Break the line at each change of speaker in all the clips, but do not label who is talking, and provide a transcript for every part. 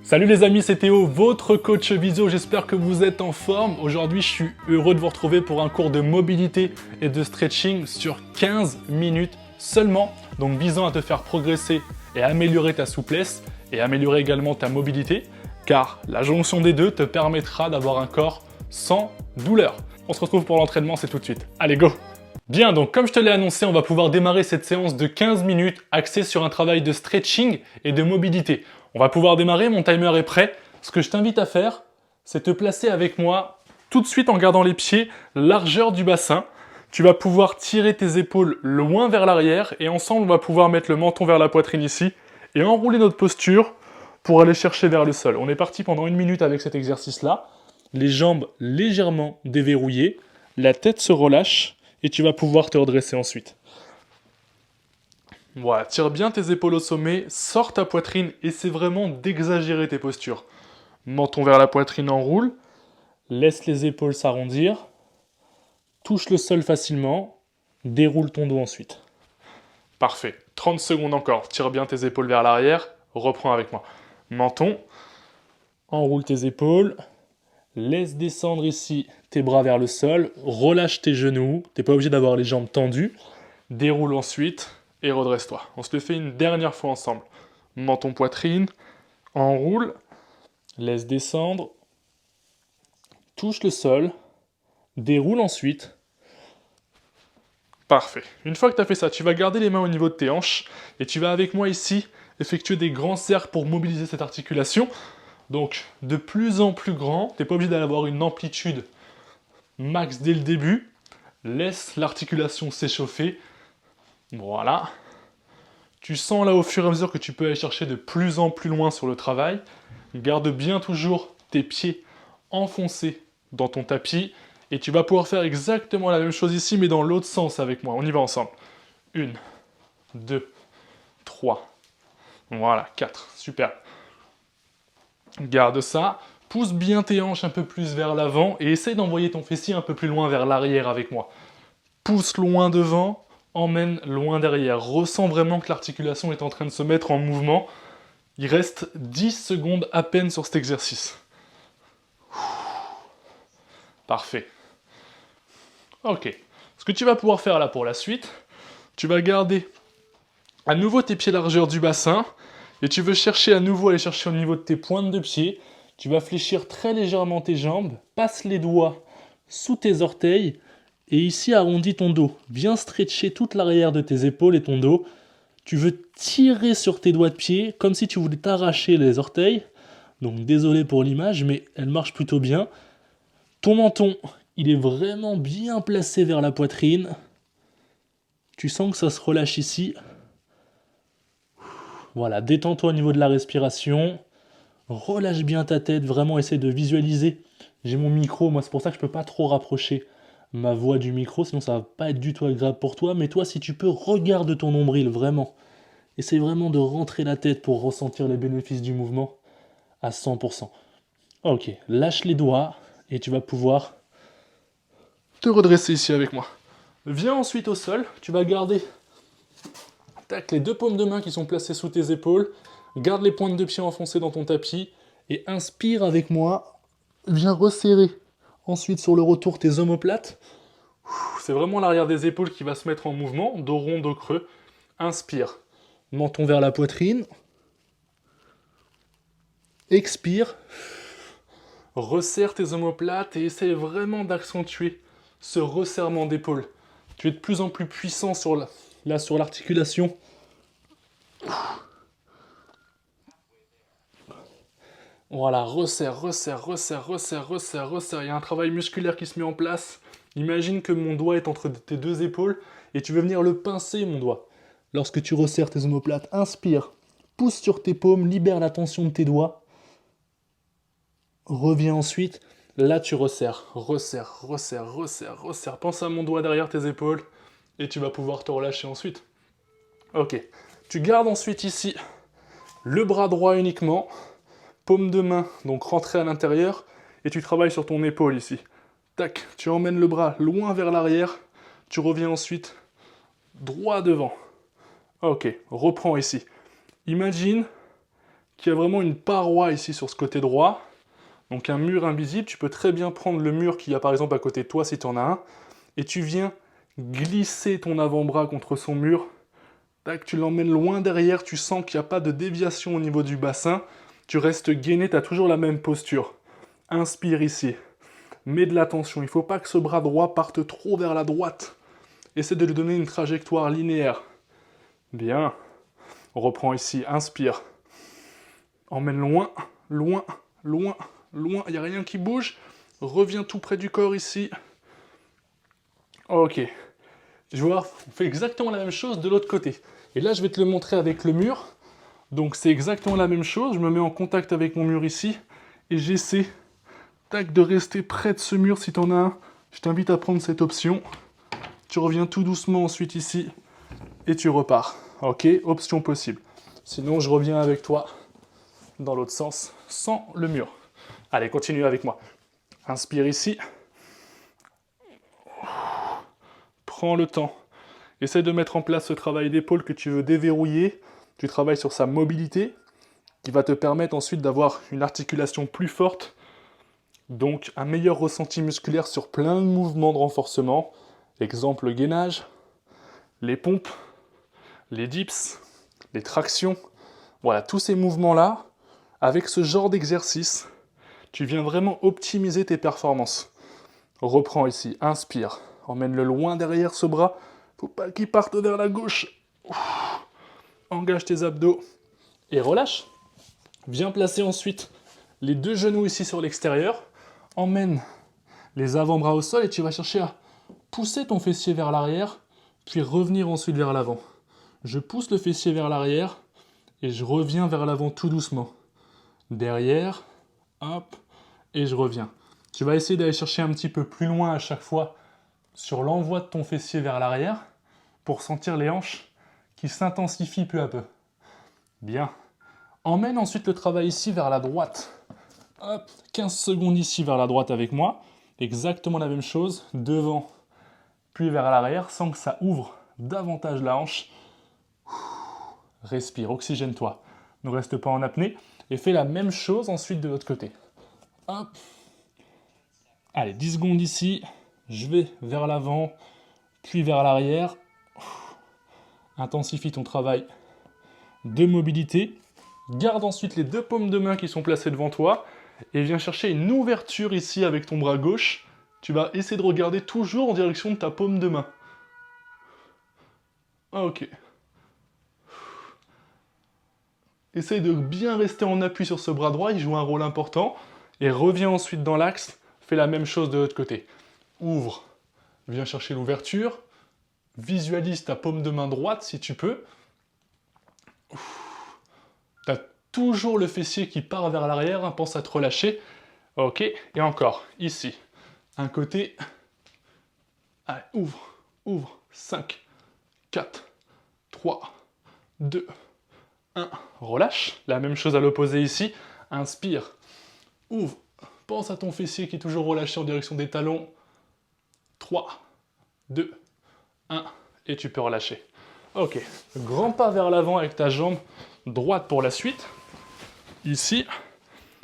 Salut les amis, c'est Théo, votre coach visio, j'espère que vous êtes en forme. Aujourd'hui, je suis heureux de vous retrouver pour un cours de mobilité et de stretching sur 15 minutes seulement, donc visant à te faire progresser et améliorer ta souplesse et améliorer également ta mobilité, car la jonction des deux te permettra d'avoir un corps sans douleur. On se retrouve pour l'entraînement, c'est tout de suite. Allez, go! Bien, donc comme je te l'ai annoncé, on va pouvoir démarrer cette séance de 15 minutes axée sur un travail de stretching et de mobilité. On va pouvoir démarrer, mon timer est prêt. Ce que je t'invite à faire, c'est te placer avec moi tout de suite en gardant les pieds largeur du bassin. Tu vas pouvoir tirer tes épaules loin vers l'arrière et ensemble, on va pouvoir mettre le menton vers la poitrine ici et enrouler notre posture pour aller chercher vers le sol. On est parti pendant 1 minute avec cet exercice-là. Les jambes légèrement déverrouillées, la tête se relâche et tu vas pouvoir te redresser ensuite. Voilà, tire bien tes épaules au sommet, sors ta poitrine, essaie vraiment d'exagérer tes postures. Menton vers la poitrine, enroule, laisse les épaules s'arrondir, touche le sol facilement, déroule ton dos ensuite. Parfait, 30 secondes encore, tire bien tes épaules vers l'arrière, reprends avec moi. Menton, enroule tes épaules, laisse descendre ici tes bras vers le sol, relâche tes genoux, t'es pas obligé d'avoir les jambes tendues, déroule ensuite et redresse-toi. On se le fait une dernière fois ensemble. Menton poitrine, enroule, laisse descendre, touche le sol, déroule ensuite. Parfait. Une fois que tu as fait ça, tu vas garder les mains au niveau de tes hanches et tu vas avec moi ici effectuer des grands cercles pour mobiliser cette articulation. Donc de plus en plus grand, tu n'es pas obligé d'avoir une amplitude max dès le début. Laisse l'articulation s'échauffer. Voilà. Tu sens là au fur et à mesure que tu peux aller chercher de plus en plus loin sur le travail. Garde bien toujours tes pieds enfoncés dans ton tapis. Et tu vas pouvoir faire exactement la même chose ici, mais dans l'autre sens avec moi. On y va ensemble. 1, 2, 3. Voilà, 4. Super. Garde ça. Pousse bien tes hanches un peu plus vers l'avant et essaye d'envoyer ton fessier un peu plus loin vers l'arrière avec moi. Pousse loin devant, emmène loin derrière. Ressens vraiment que l'articulation est en train de se mettre en mouvement. Il reste 10 secondes à peine sur cet exercice. Parfait. Ok. Ce que tu vas pouvoir faire là pour la suite, tu vas garder à nouveau tes pieds largeur du bassin et tu veux chercher à nouveau aller chercher au niveau de tes pointes de pied. Tu vas fléchir très légèrement tes jambes, passe les doigts sous tes orteils et ici arrondis ton dos. Viens stretcher toute l'arrière de tes épaules et ton dos. Tu veux tirer sur tes doigts de pied comme si tu voulais t'arracher les orteils. Donc désolé pour l'image, mais elle marche plutôt bien. Ton menton, il est vraiment bien placé vers la poitrine. Tu sens que ça se relâche ici. Voilà, détends-toi au niveau de la respiration. Relâche bien ta tête, vraiment essaie de visualiser. J'ai mon micro, moi c'est pour ça que je peux pas trop rapprocher ma voix du micro, sinon ça va pas être du tout agréable pour toi. Mais toi, si tu peux, regarde ton nombril, vraiment. Essaye vraiment de rentrer la tête pour ressentir les bénéfices du mouvement à 100%. Ok, lâche les doigts et tu vas pouvoir te redresser ici avec moi. Viens ensuite au sol, tu vas garder les 2 paumes de main qui sont placées sous tes épaules, garde les pointes de pied enfoncées dans ton tapis et inspire avec moi, viens resserrer. Ensuite sur le retour tes omoplates, c'est vraiment l'arrière des épaules qui va se mettre en mouvement, dos rond, dos creux. Inspire, menton vers la poitrine, expire, resserre tes omoplates et essaye vraiment d'accentuer ce resserrement d'épaule. Tu es de plus en plus puissant sur l'articulation. Voilà, resserre, resserre, resserre, resserre, resserre, resserre. Il y a un travail musculaire qui se met en place. Imagine que mon doigt est entre tes 2 épaules et tu veux venir le pincer, mon doigt. Lorsque tu resserres tes omoplates, inspire, pousse sur tes paumes, libère la tension de tes doigts. Reviens ensuite, là tu resserres, resserre, resserre, resserre, resserre. Pense à mon doigt derrière tes épaules et tu vas pouvoir te relâcher ensuite. Ok, tu gardes ensuite ici le bras droit uniquement, paume de main, donc rentrée à l'intérieur, et tu travailles sur ton épaule ici. Tac, tu emmènes le bras loin vers l'arrière, tu reviens ensuite droit devant. Ok, reprends ici. Imagine qu'il y a vraiment une paroi ici sur ce côté droit. Donc un mur invisible, tu peux très bien prendre le mur qu'il y a par exemple à côté de toi si tu en as un, et tu viens glisser ton avant-bras contre son mur. Tac, tu l'emmènes loin derrière, tu sens qu'il n'y a pas de déviation au niveau du bassin. Tu restes gainé, tu as toujours la même posture. Inspire ici. Mets de l'attention, il ne faut pas que ce bras droit parte trop vers la droite. Essaie de lui donner une trajectoire linéaire. Bien. On reprend ici, inspire. Emmène loin, loin, loin, loin. Il n'y a rien qui bouge. Reviens tout près du corps ici. Ok. Je vois, on fait exactement la même chose de l'autre côté. Et là, je vais te le montrer avec le mur. Donc c'est exactement la même chose. Je me mets en contact avec mon mur ici. Et j'essaie, tac, de rester près de ce mur si tu en as un. Je t'invite à prendre cette option. Tu reviens tout doucement ensuite ici. Et tu repars. Ok, option possible. Sinon, je reviens avec toi dans l'autre sens, sans le mur. Allez, continue avec moi. Inspire ici. Prends le temps. Essaie de mettre en place ce travail d'épaule que tu veux déverrouiller. Tu travailles sur sa mobilité, qui va te permettre ensuite d'avoir une articulation plus forte. Donc, un meilleur ressenti musculaire sur plein de mouvements de renforcement. Exemple, le gainage, les pompes, les dips, les tractions. Voilà, tous ces mouvements-là, avec ce genre d'exercice, tu viens vraiment optimiser tes performances. Reprends ici, inspire, emmène-le loin derrière ce bras, faut pas qu'il parte vers la gauche. Engage tes abdos et relâche. Viens placer ensuite les deux genoux ici sur l'extérieur, emmène les avant-bras au sol et tu vas chercher à pousser ton fessier vers l'arrière, puis revenir ensuite vers l'avant. Je pousse le fessier vers l'arrière et je reviens vers l'avant tout doucement. Derrière, hop, et je reviens. Tu vas essayer d'aller chercher un petit peu plus loin à chaque fois sur l'envoi de ton fessier vers l'arrière pour sentir les hanches qui s'intensifient peu à peu. Bien. Emmène ensuite le travail ici vers la droite. Hop, 15 secondes ici vers la droite avec moi. Exactement la même chose, devant, puis vers l'arrière, sans que ça ouvre davantage la hanche. Respire, oxygène-toi. Ne reste pas en apnée. Et fais la même chose ensuite de l'autre côté. Hop. Allez, 10 secondes ici. Je vais vers l'avant, puis vers l'arrière. Intensifie ton travail de mobilité. Garde ensuite les deux paumes de main qui sont placées devant toi. Et viens chercher une ouverture ici avec ton bras gauche. Tu vas essayer de regarder toujours en direction de ta paume de main. Ok. Essaye de bien rester en appui sur ce bras droit, il joue un rôle important. Et reviens ensuite dans l'axe, fais la même chose de l'autre côté. Ouvre, viens chercher l'ouverture. Visualise ta paume de main droite si tu peux. Tu as toujours le fessier qui part vers l'arrière, hein, pense à te relâcher. Ok, et encore, ici, un côté. Allez, ouvre, ouvre. 5, 4, 3, 2, 1. Relâche. La même chose à l'opposé ici. Inspire, ouvre. Pense à ton fessier qui est toujours relâché en direction des talons. 3, 2, 1. Et tu peux relâcher. Ok, grand pas vers l'avant avec ta jambe droite pour la suite. Ici,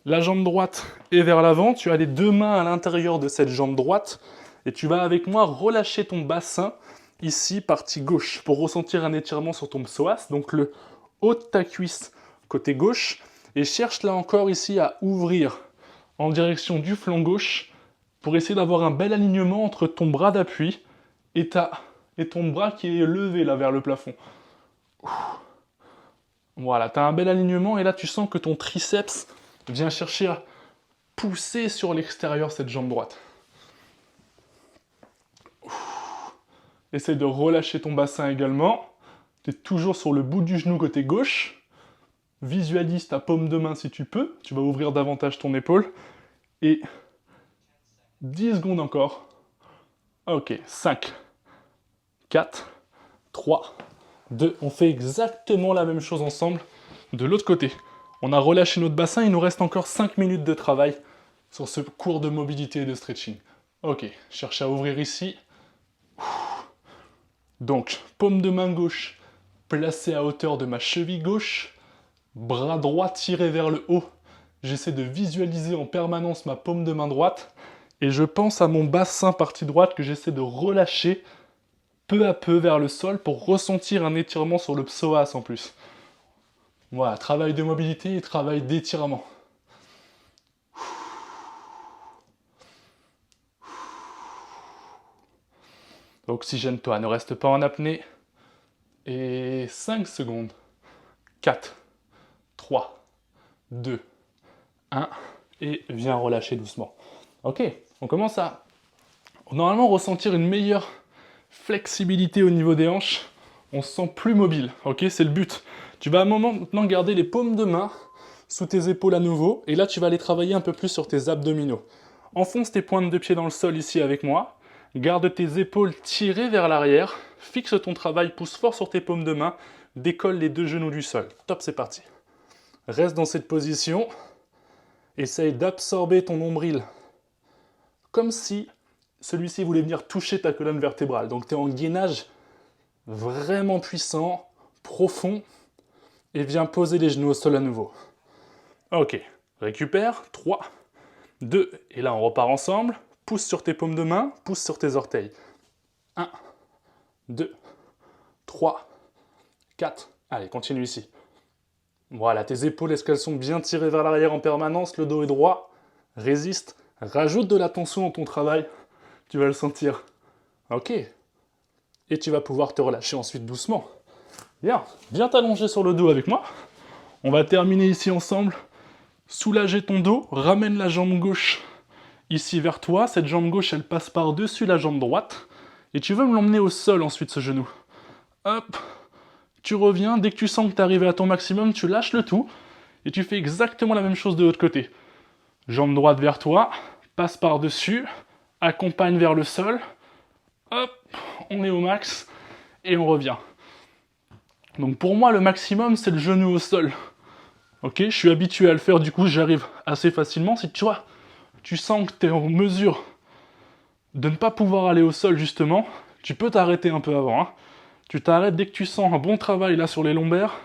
la jambe droite est vers l'avant. Tu as les deux mains à l'intérieur de cette jambe droite. Et tu vas avec moi relâcher ton bassin, ici, partie gauche, pour ressentir un étirement sur ton psoas, donc le haut de ta cuisse, côté gauche. Et cherche là encore ici à ouvrir en direction du flanc gauche, pour essayer d'avoir un bel alignement entre ton bras d'appui et ton bras qui est levé là vers le plafond. Voilà, tu as un bel alignement et là tu sens que ton triceps vient chercher à pousser sur l'extérieur cette jambe droite. Essaye de relâcher ton bassin également. Tu es toujours sur le bout du genou côté gauche. Visualise ta paume de main si tu peux. Tu vas ouvrir davantage ton épaule. Et 10 secondes encore. Ok, 5, 4, 3, 2. On fait exactement la même chose ensemble de l'autre côté. On a relâché notre bassin, il nous reste encore 5 minutes de travail sur ce cours de mobilité et de stretching. Ok, cherche à ouvrir ici. Donc, paume de main gauche placée à hauteur de ma cheville gauche. Bras droit tiré vers le haut. J'essaie de visualiser en permanence ma paume de main droite. Et je pense à mon bassin partie droite que j'essaie de relâcher peu à peu vers le sol pour ressentir un étirement sur le psoas en plus. Voilà, travail de mobilité et travail d'étirement. Oxygène-toi, ne reste pas en apnée. Et 5 secondes. 4, 3, 2, 1. Et viens relâcher doucement. Ok, on commence à normalement ressentir une meilleure flexibilité au niveau des hanches. On se sent plus mobile, ok, c'est le but. Tu vas à un moment maintenant garder les paumes de main sous tes épaules à nouveau. Et là, tu vas aller travailler un peu plus sur tes abdominaux. Enfonce tes pointes de pied dans le sol ici avec moi. Garde tes épaules tirées vers l'arrière. Fixe ton travail, pousse fort sur tes paumes de main. Décolle les deux genoux du sol. Top, c'est parti. Reste dans cette position. Essaye d'absorber ton nombril. Comme si celui-ci voulait venir toucher ta colonne vertébrale. Donc tu es en gainage vraiment puissant, profond. Et viens poser les genoux au sol à nouveau. Ok, récupère. 3, 2, et là on repart ensemble. Pousse sur tes paumes de main, pousse sur tes orteils. 1, 2, 3, 4. Allez, continue ici. Voilà, tes épaules, est-ce qu'elles sont bien tirées vers l'arrière en permanence? Le dos est droit. Résiste. Rajoute de la tension dans ton travail. Tu vas le sentir. Ok. Et tu vas pouvoir te relâcher ensuite doucement. Bien. Viens t'allonger sur le dos avec moi. On va terminer ici ensemble. Soulager ton dos. Ramène la jambe gauche ici vers toi. Cette jambe gauche, elle passe par-dessus la jambe droite. Et tu veux me l'emmener au sol ensuite, ce genou. Hop. Tu reviens, dès que tu sens que tu es arrivé à ton maximum, tu lâches le tout. Et tu fais exactement la même chose de l'autre côté. Jambe droite vers toi, passe par-dessus, accompagne vers le sol. Hop, on est au max. Et on revient. Donc pour moi, le maximum, c'est le genou au sol. Ok, je suis habitué à le faire, du coup, j'arrive assez facilement. Si tu vois, tu sens que tu es en mesure de ne pas pouvoir aller au sol, justement, tu peux t'arrêter un peu avant. Hein. Tu t'arrêtes dès que tu sens un bon travail là sur les lombaires.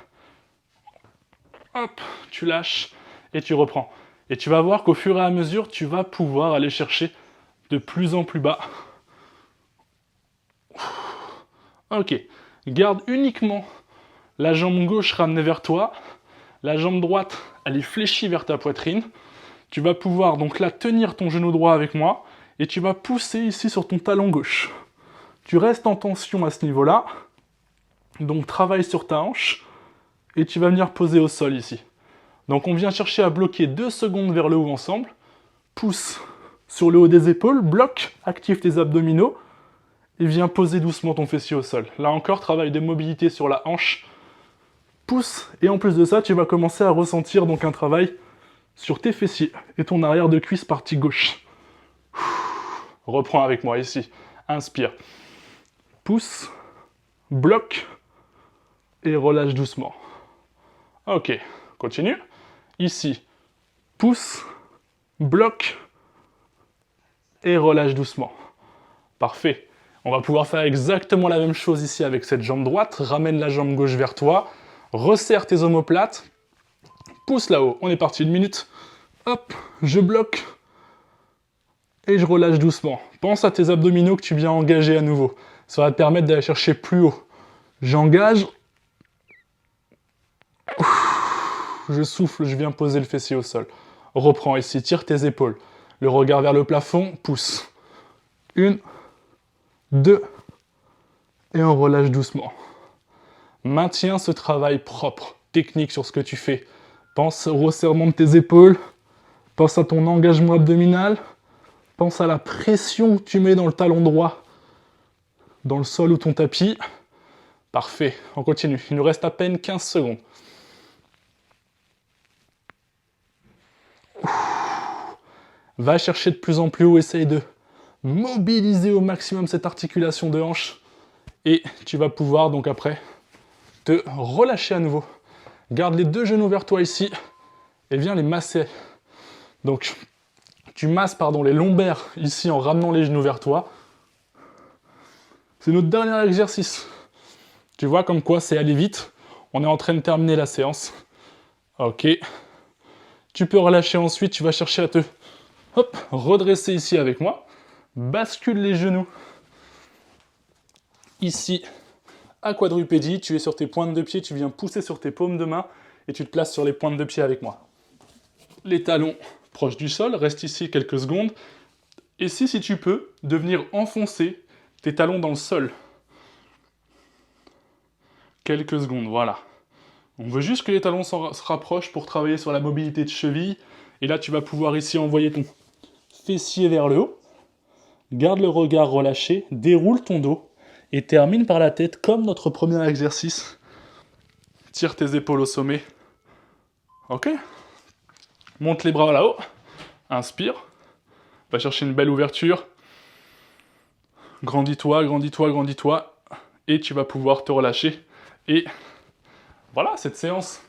Hop, tu lâches et tu reprends. Et tu vas voir qu'au fur et à mesure, tu vas pouvoir aller chercher de plus en plus bas. Ok, garde uniquement la jambe gauche ramenée vers toi. La jambe droite, elle est fléchie vers ta poitrine. Tu vas pouvoir donc là tenir ton genou droit avec moi. Et tu vas pousser ici sur ton talon gauche. Tu restes en tension à ce niveau-là. Donc travaille sur ta hanche. Et tu vas venir poser au sol ici. Donc on vient chercher à bloquer 2 secondes vers le haut ensemble. Pousse sur le haut des épaules, bloque, active tes abdominaux. Et viens poser doucement ton fessier au sol. Là encore, travail de mobilité sur la hanche. Pousse, et en plus de ça, tu vas commencer à ressentir donc un travail sur tes fessiers et ton arrière de cuisse partie gauche. Reprends avec moi ici. Inspire. Pousse, bloque, et relâche doucement. Ok, continue. Ici, pousse, bloque, et relâche doucement. Parfait. On va pouvoir faire exactement la même chose ici avec cette jambe droite. Ramène la jambe gauche vers toi. Resserre tes omoplates. Pousse là-haut. On est parti, 1 minute. Hop, je bloque. Et je relâche doucement. Pense à tes abdominaux que tu viens engager à nouveau. Ça va te permettre d'aller chercher plus haut. J'engage. Je souffle, je viens poser le fessier au sol. Reprends ici, tire tes épaules. Le regard vers le plafond, pousse. 1, 2, et on relâche doucement. Maintiens ce travail propre, technique sur ce que tu fais. Pense au resserrement de tes épaules, pense à ton engagement abdominal, pense à la pression que tu mets dans le talon droit, dans le sol ou ton tapis. Parfait, on continue. Il nous reste à peine 15 secondes. Va chercher de plus en plus haut, essaye de mobiliser au maximum cette articulation de hanche. Et tu vas pouvoir donc après te relâcher à nouveau. Garde les 2 genoux vers toi ici et viens les masser. Donc tu masses les lombaires ici en ramenant les genoux vers toi. C'est notre dernier exercice. Tu vois comme quoi c'est aller vite. On est en train de terminer la séance. Ok. Tu peux relâcher ensuite, tu vas chercher à te redresser ici avec moi. Bascule les genoux. Ici, à quadrupédie, tu es sur tes pointes de pied, tu viens pousser sur tes paumes de main et tu te places sur les pointes de pied avec moi. Les talons proches du sol, reste ici quelques secondes. Et si tu peux, de venir enfoncer tes talons dans le sol. Quelques secondes, voilà. On veut juste que les talons se rapprochent pour travailler sur la mobilité de cheville. Et là, tu vas pouvoir ici envoyer ton fessier vers le haut. Garde le regard relâché, déroule ton dos et termine par la tête comme notre premier exercice. Tire tes épaules au sommet. Ok. Monte les bras là-haut. Inspire. Va chercher une belle ouverture. Grandis-toi, grandis-toi, grandis-toi. Et tu vas pouvoir te relâcher. Et voilà, cette séance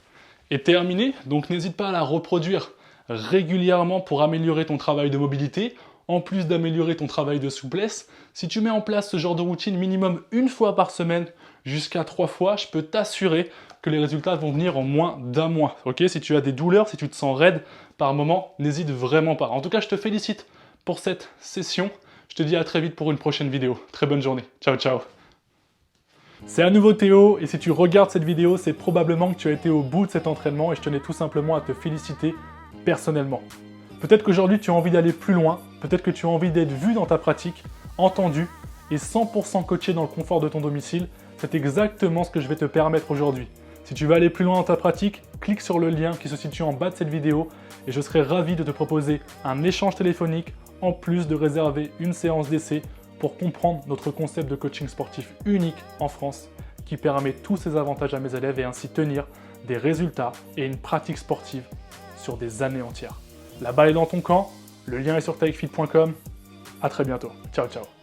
est terminée. Donc n'hésite pas à la reproduire régulièrement pour améliorer ton travail de mobilité, en plus d'améliorer ton travail de souplesse. Si tu mets en place ce genre de routine minimum une fois par semaine, jusqu'à 3 fois, je peux t'assurer que les résultats vont venir en moins d'un mois. Ok, si tu as des douleurs, si tu te sens raide par moment, n'hésite vraiment pas. En tout cas, je te félicite pour cette session. Je te dis à très vite pour une prochaine vidéo. Très bonne journée. Ciao, ciao. C'est à nouveau Théo, et si tu regardes cette vidéo, c'est probablement que tu as été au bout de cet entraînement et je tenais tout simplement à te féliciter personnellement. Peut-être qu'aujourd'hui tu as envie d'aller plus loin, peut-être que tu as envie d'être vu dans ta pratique, entendu et 100% coaché dans le confort de ton domicile. C'est exactement ce que je vais te permettre aujourd'hui. Si tu veux aller plus loin dans ta pratique, clique sur le lien qui se situe en bas de cette vidéo et je serai ravi de te proposer un échange téléphonique en plus de réserver une séance d'essai pour comprendre notre concept de coaching sportif unique en France qui permet tous ces avantages à mes élèves et ainsi tenir des résultats et une pratique sportive sur des années entières. La balle est dans ton camp, le lien est sur takefit.com. À très bientôt. Ciao, ciao.